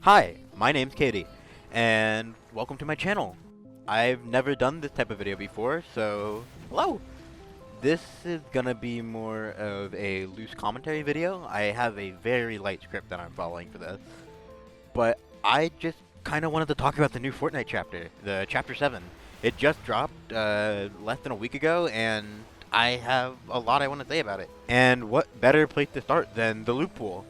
Hi, my name's Katie, and welcome to my channel. I've never done this type of video before, so hello! This is gonna be more of a loose commentary video. I have a very light script that I'm following for this, but I just kinda wanted to talk about the new Fortnite chapter, the Chapter 7. It just dropped less than a week ago, and I have a lot I want to say about it. And what better place to start than the loot pool?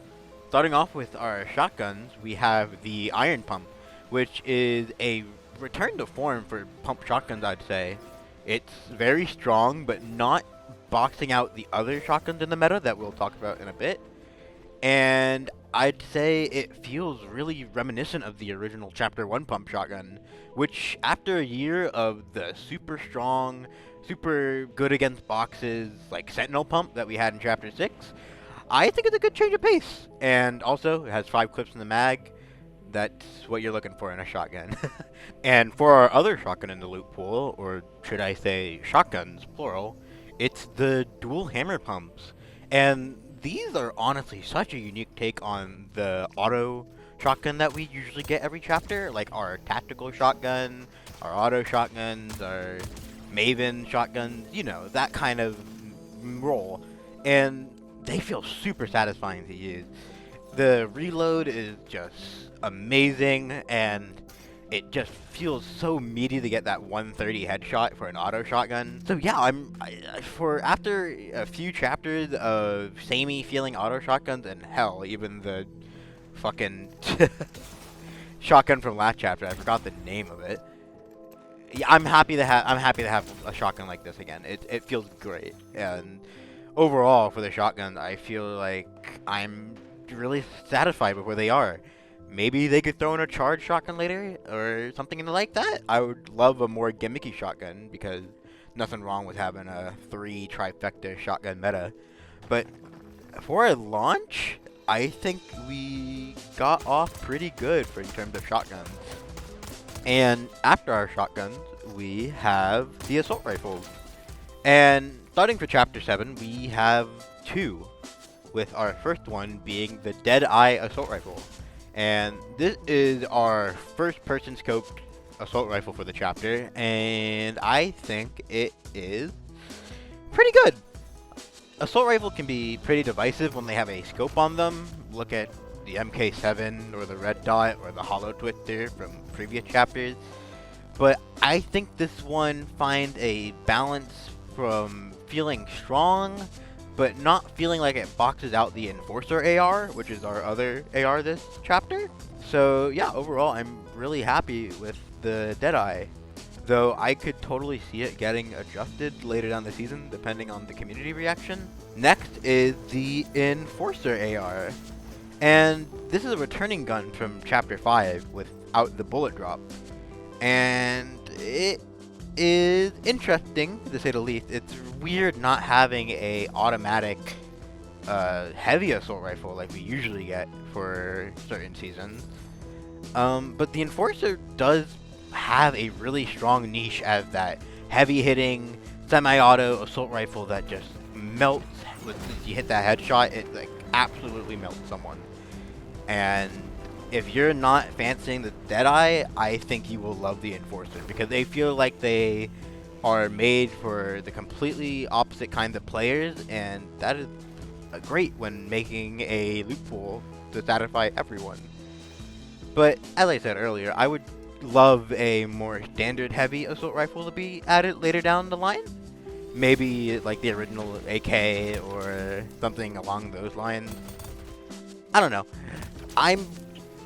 Starting off with our shotguns, we have the Iron Pump, which is a return to form for pump shotguns, I'd say. It's very strong, but not boxing out the other shotguns in the meta that we'll talk about in a bit. And I'd say it feels really reminiscent of the original Chapter 1 pump shotgun, which after a year of the super strong, super good against boxes, like Sentinel pump that we had in Chapter 6, I think it's a good change of pace. And also, it has 5 clips in the mag. That's what you're looking for in a shotgun. And for our other shotgun in the loot pool, or should I say shotguns, plural, it's the dual hammer pumps. And these are honestly such a unique take on the auto shotgun that we usually get every chapter, like our tactical shotgun, our auto shotguns, our Maven shotguns, you know, that kind of role. And they feel super satisfying to use. The reload is just amazing, and it just feels so meaty to get that 130 headshot for an auto shotgun. So yeah, for after a few chapters of samey feeling auto shotguns, and hell, even the fucking shotgun from last chapter, I forgot the name of it. Yeah, I'm happy to have a shotgun like this again. It feels great, and overall, for the shotgun, I feel like I'm really satisfied with where they are. Maybe they could throw in a charge shotgun later, or something like that. I would love a more gimmicky shotgun, because nothing wrong with having a 3 trifecta shotgun meta. But for a launch, I think we got off pretty good in terms of shotguns. And after our shotguns, we have the assault rifles. And starting for Chapter 7, we have 2, with our first one being the Deadeye Assault Rifle. And this is our first-person scoped assault rifle for the chapter, and I think it is pretty good. Assault rifle can be pretty divisive when they have a scope on them. Look at the MK7 or the Red Dot or the Hollow Twister from previous chapters. But I think this one finds a balance from feeling strong, but not feeling like it boxes out the Enforcer AR, which is our other AR this chapter. So yeah, overall, I'm really happy with the Deadeye, though I could totally see it getting adjusted later down the season, depending on the community reaction. Next is the Enforcer AR, and this is a returning gun from Chapter 5 without the bullet drop, and it is interesting, to say the least. It's weird not having a automatic heavy assault rifle like we usually get for certain seasons. But the Enforcer does have a really strong niche as that heavy-hitting, semi-auto assault rifle that just melts. If you hit that headshot, it like absolutely melts someone. And if you're not fancying the Deadeye, I think you will love the Enforcer, because they feel like they are made for the completely opposite kinds of players, and that is great when making a loot pool to satisfy everyone. But as I said earlier, I would love a more standard heavy assault rifle to be added later down the line. Maybe like the original AK or something along those lines. I don't know. I'm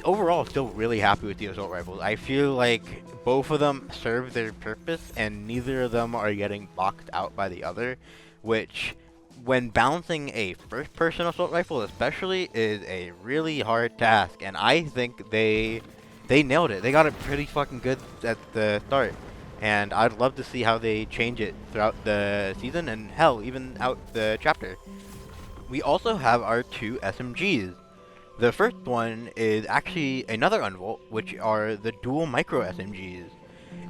overall still really happy with the assault rifles. I feel like both of them serve their purpose, and neither of them are getting boxed out by the other, which, when balancing a first-person assault rifle especially, is a really hard task, and I think they nailed it. They got it pretty fucking good at the start, and I'd love to see how they change it throughout the season, and hell, even out the chapter. We also have our 2 SMGs. The first one is actually another Unvolt, which are the dual micro SMGs.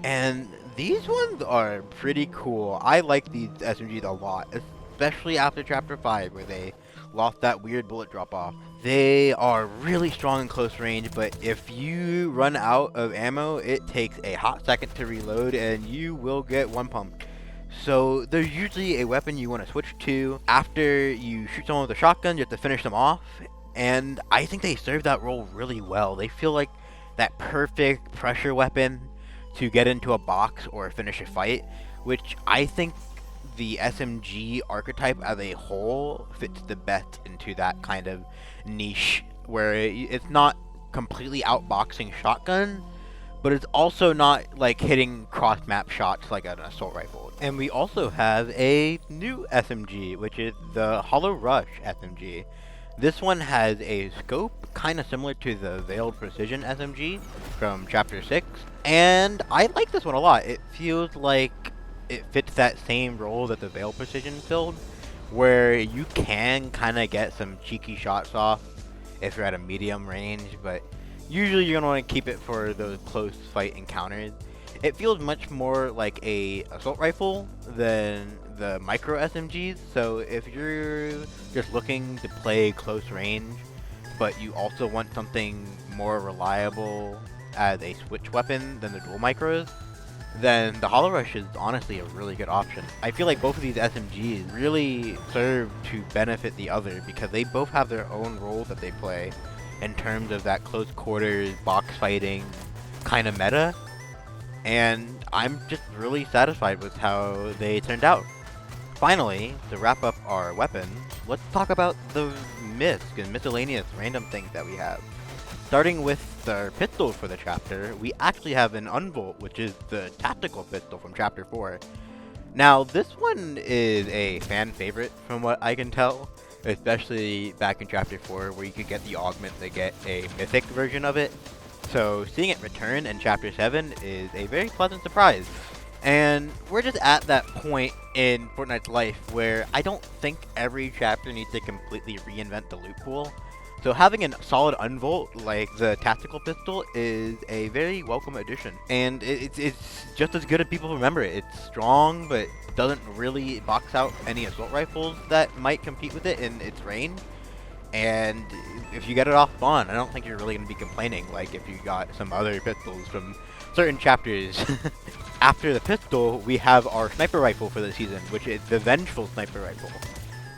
And these ones are pretty cool. I like these SMGs a lot, especially after Chapter 5, where they lost that weird bullet drop off. They are really strong in close range, but if you run out of ammo, it takes a hot second to reload and you will get one pumped. So there's usually a weapon you want to switch to. After you shoot someone with a shotgun, you have to finish them off, and I think they serve that role really well. They feel like that perfect pressure weapon to get into a box or finish a fight, which I think the SMG archetype as a whole fits the best into that kind of niche, where it's not completely outboxing shotgun, but it's also not like hitting cross-map shots like an assault rifle. And we also have a new SMG, which is the Hollow Rush SMG. This one has a scope kind of similar to the Veiled Precision SMG from Chapter 6, and I like this one a lot. It feels like it fits that same role that the Veiled Precision filled, where you can kind of get some cheeky shots off if you're at a medium range, but usually you're going to want to keep it for those close fight encounters. It feels much more like a assault rifle than the micro SMGs, so if you're just looking to play close range, but you also want something more reliable as a switch weapon than the dual micros, then the Hollow Rush is honestly a really good option. I feel like both of these SMGs really serve to benefit the other because they both have their own role that they play in terms of that close quarters, box fighting kind of meta, and I'm just really satisfied with how they turned out. Finally, to wrap up our weapons, let's talk about the misc and miscellaneous random things that we have. Starting with our pistol for the chapter, we actually have an unvolt, which is the tactical pistol from Chapter 4. Now, this one is a fan favorite from what I can tell, especially back in Chapter 4 where you could get the augment to get a mythic version of it. So seeing it return in Chapter 7 is a very pleasant surprise. And we're just at that point in Fortnite's life where I don't think every chapter needs to completely reinvent the loot pool. So having a solid unvolt like the tactical pistol is a very welcome addition. And it's just as good as people remember it. It's strong, but doesn't really box out any assault rifles that might compete with it in its range. And if you get it off spawn, I don't think you're really going to be complaining like if you got some other pistols from certain chapters. After the pistol, we have our sniper rifle for the season, which is the Vengeful Sniper Rifle.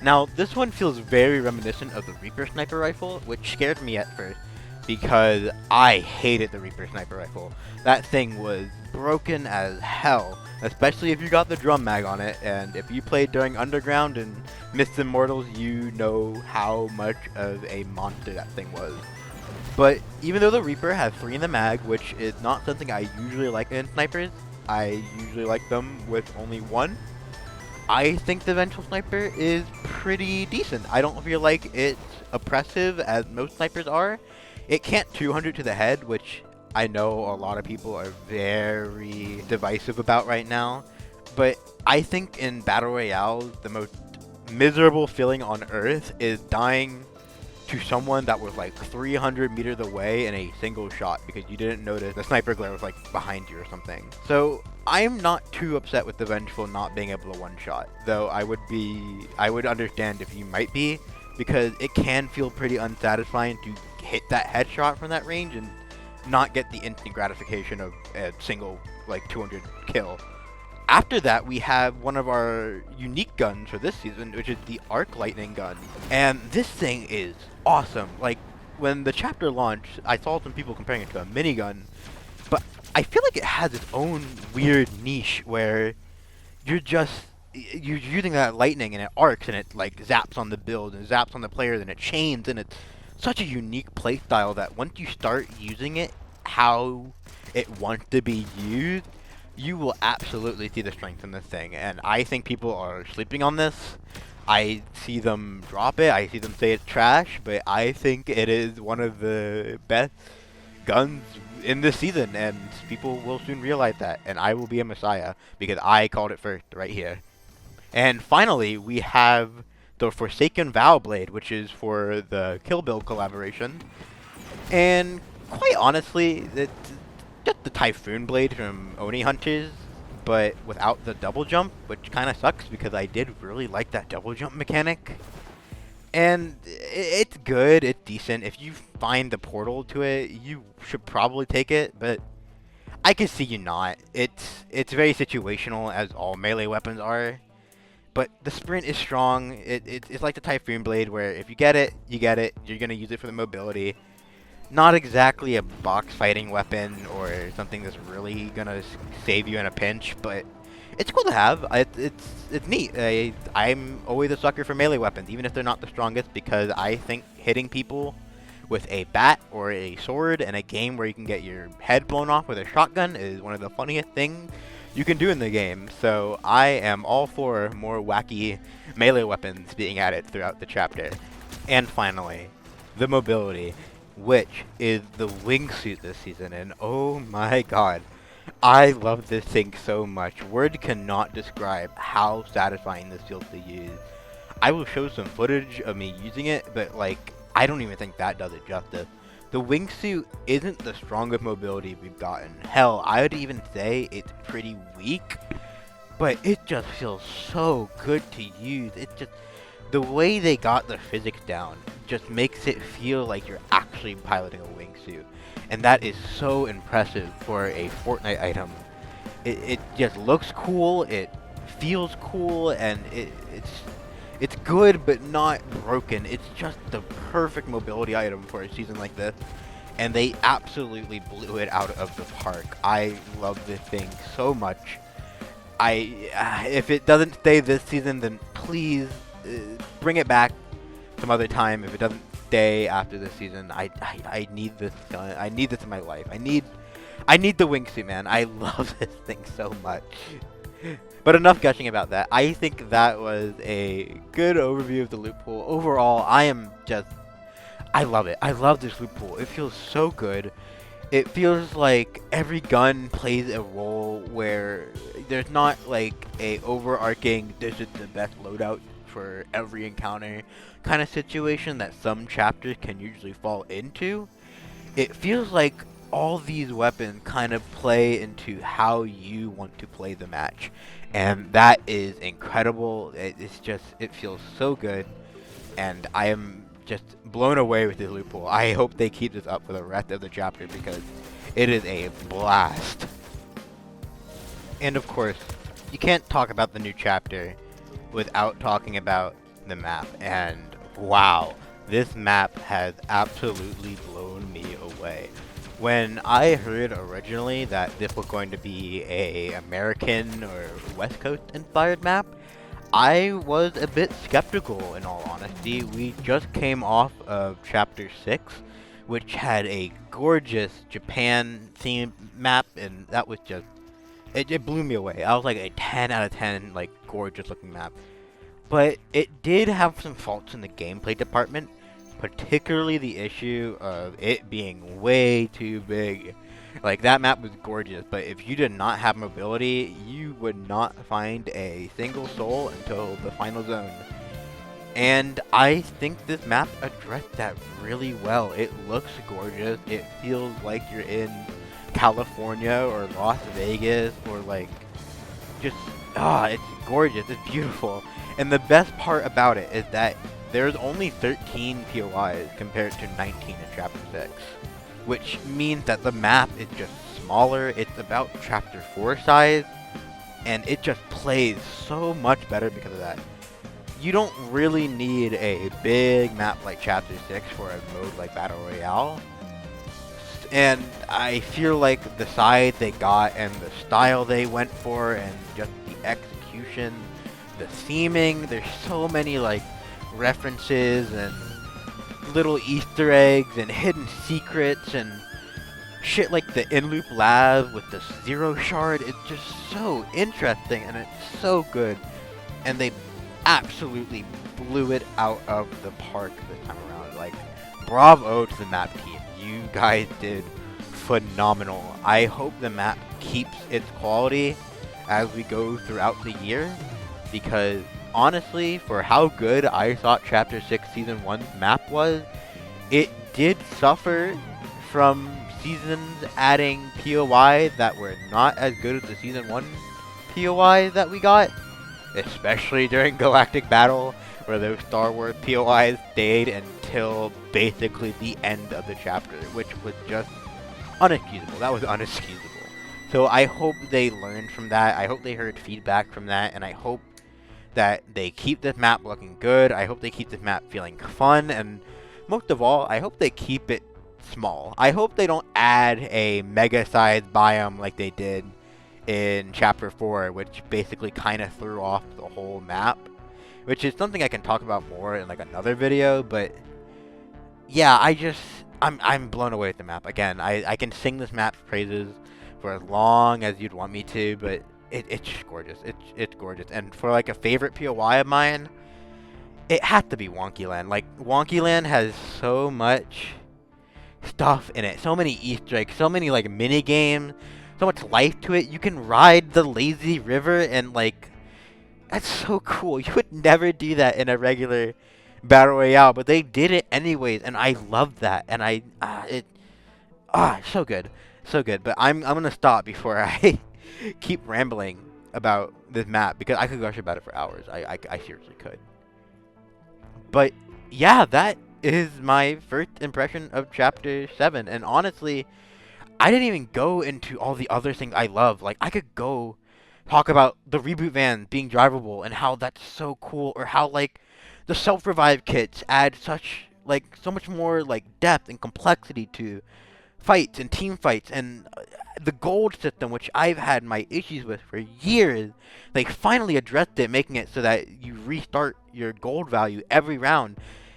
Now, this one feels very reminiscent of the Reaper Sniper Rifle, which scared me at first, because I hated the Reaper Sniper Rifle. That thing was broken as hell, especially if you got the drum mag on it, and if you played during Underground and Myths and Mortals, you know how much of a monster that thing was. But even though the Reaper has 3 in the mag, which is not something I usually like in snipers, I usually like them with only 1, I think the Vengeful Sniper is pretty decent. I don't feel like it's oppressive as most snipers are. It can't 200 to the head, which I know a lot of people are very divisive about right now. But I think in Battle Royale, the most miserable feeling on Earth is dying to someone that was like 300 meters away in a single shot because you didn't notice the sniper glare was like behind you or something. So I'm not too upset with the Vengeful not being able to one-shot, though I would understand if you might be, because it can feel pretty unsatisfying to hit that headshot from that range and not get the instant gratification of a single like 200 kill. After that, we have one of our unique guns for this season, which is the Arc Lightning gun. And this thing is awesome. Like, when the chapter launched, I saw some people comparing it to a minigun, but I feel like it has its own weird niche where you're using that lightning and it arcs and it like zaps on the build and zaps on the players and it chains, and it's such a unique playstyle that once you start using it how it wants to be used, you will absolutely see the strength in this thing, and I think people are sleeping on this. I see them drop it, I see them say it's trash, but I think it is one of the best guns in this season, and people will soon realize that, and I will be a messiah, because I called it first right here. And finally, we have the Forsaken Vow Blade, which is for the Kill Bill collaboration, and quite honestly, it's just the Typhoon Blade from Oni Hunters, but without the double jump, which kind of sucks because I did really like that double jump mechanic. And it's good, it's decent. If you find the portal to it, you should probably take it, but I can see you not. It's very situational, as all melee weapons are. But the sprint is strong. It's like the Typhoon Blade, where if you get it, you get it. You're gonna use it for the mobility. Not exactly a box fighting weapon or something that's really gonna save you in a pinch, but it's cool to have. It's neat. I'm always a sucker for melee weapons, even if they're not the strongest, because I think hitting people with a bat or a sword in a game where you can get your head blown off with a shotgun is one of the funniest things you can do in the game. So I am all for more wacky melee weapons being added throughout the chapter. And finally, the mobility, which is the wingsuit this season, and oh my god, I love this thing so much. Word cannot describe how satisfying this feels to use. I will show some footage of me using it, but like, I don't even think that does it justice. The wingsuit isn't the strongest mobility we've gotten. Hell, I would even say it's pretty weak, but it just feels so good to use. It's just, the way they got the physics down just makes it feel like you're actually piloting a wingsuit. And that is so impressive for a Fortnite item. It just looks cool, it feels cool, and it's good but not broken. It's just the perfect mobility item for a season like this. And they absolutely blew it out of the park. I love this thing so much. If it doesn't stay this season, then please bring it back some other time. If it doesn't stay after this season, I need this gun. I need this in my life. I need the wingsuit, man. I love this thing so much. But enough gushing about that. I think that was a good overview of the loot pool. Overall, I love it. I love this loot pool. It feels so good. It feels like every gun plays a role where there's not like a overarching, this is the best loadout for every encounter kind of situation that some chapters can usually fall into. It feels like all these weapons kind of play into how you want to play the match, and that is incredible. It feels so good, and I am just blown away with this loot pool. I hope they keep this up for the rest of the chapter because it is a blast. And of course, you can't talk about the new chapter without talking about the map, and wow, this map has absolutely blown me away. When I heard originally that this was going to be a American or West Coast inspired map, I was a bit skeptical in all honesty. We just came off of Chapter 6, which had a gorgeous Japan themed map, and that was just, it blew me away. I was like a 10 out of 10, like, gorgeous looking map. But it did have some faults in the gameplay department, particularly the issue of it being way too big. Like, that map was gorgeous, but if you did not have mobility, you would not find a single soul until the final zone. And I think this map addressed that really well. It looks gorgeous. It feels like you're in California or Las Vegas or like just, it's gorgeous. It's beautiful. And the best part about it is that there's only 13 POIs compared to 19 in Chapter 6. Which means that the map is just smaller. It's about Chapter 4 size. And it just plays so much better because of that. You don't really need a big map like Chapter 6 for a mode like Battle Royale. And I feel like the size they got and the style they went for and just the execution, the theming, there's so many like references and little Easter eggs and hidden secrets and shit like the in-loop lab with the zero shard. It's just so interesting and it's so good. And they absolutely blew it out of the park this time around. Like, bravo to the map team. You guys did phenomenal. I hope the map keeps its quality as we go throughout the year, because honestly, for how good I thought Chapter 6 Season 1's map was, it did suffer from seasons adding POI that were not as good as the Season 1 POI that we got, especially during Galactic Battle, where those Star Wars POIs stayed until basically the end of the chapter, which was just unexcusable. That was unexcusable. So I hope they learned from that. I hope they heard feedback from that, and I hope that they keep this map looking good. I hope they keep this map feeling fun, and most of all, I hope they keep it small. I hope they don't add a mega-sized biome like they did in Chapter 4, which basically kind of threw off the whole map, which is something I can talk about more in like another video. But yeah, I'm blown away with the map. Again, I can sing this map's praises for as long as you'd want me to, but it's gorgeous. It's gorgeous. And for like a favorite POI of mine, it had to be Wonky Land. Like, Wonky Land has so much stuff in it, so many Easter eggs, so many like mini games, so much life to it. You can ride the lazy river, and like, that's so cool. You would never do that in a regular battle royale, but they did it anyways, and I love that. And so good, so good. But I'm gonna stop before I keep rambling about this map, because I could gush about it for hours. I seriously could. But yeah, that is my first impression of Chapter 7, and honestly, I didn't even go into all the other things I love. Like, I could go talk about the reboot van being drivable and how that's so cool, or how like the self-revive kits add so much more like depth and complexity to fights and team fights, and the gold system, which I've had my issues with for years. They finally addressed it, making it so that you restart your gold value every round,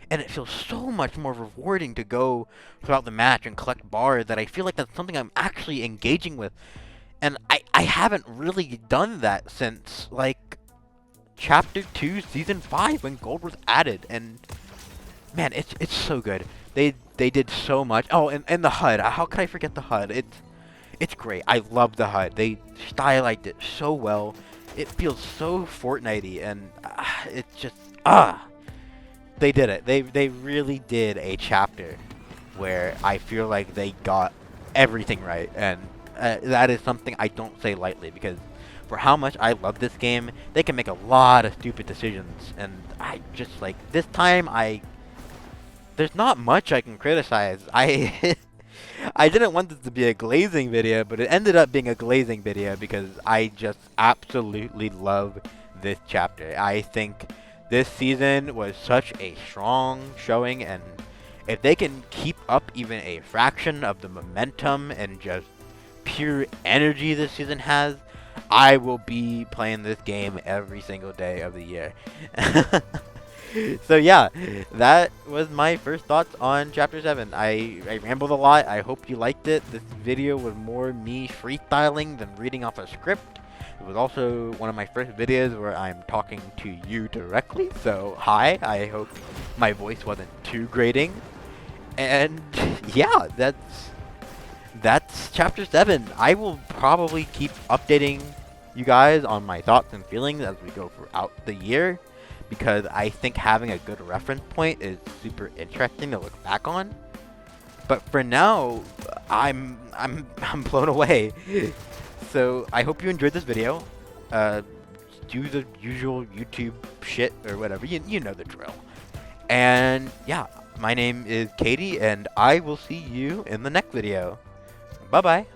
and it feels so much more rewarding to go throughout the match and collect bars, that I feel like that's something I'm actually engaging with. And I haven't really done that since like Chapter 2 Season 5, when gold was added. And man, it's so good. They did so much. Oh, and the HUD. How could I forget the HUD? It's great. I love the HUD. They stylized it so well. It feels so Fortnite-y, and it's just they did it. They really did a chapter where I feel like they got everything right, and that is something I don't say lightly, because for how much I love this game, they can make a lot of stupid decisions, and I just like this time there's not much I can criticize. I didn't want this to be a glazing video, but it ended up being a glazing video because I just absolutely love this chapter. I think this season was such a strong showing, and if they can keep up even a fraction of the momentum and just pure energy this season has, I will be playing this game every single day of the year. So yeah, that was my first thoughts on Chapter 7. I rambled a lot. I hope you liked it. This video was more me freestyling than reading off a script. It was also one of my first videos where I'm talking to you directly. So hi, I hope my voice wasn't too grating. And yeah, that's Chapter 7. I will probably keep updating you guys on my thoughts and feelings as we go throughout the year, because I think having a good reference point is super interesting to look back on. But for now, I'm blown away. So I hope you enjoyed this video. Do the usual YouTube shit or whatever. You know the drill. And yeah, my name is Katie, and I will see you in the next video. Bye bye.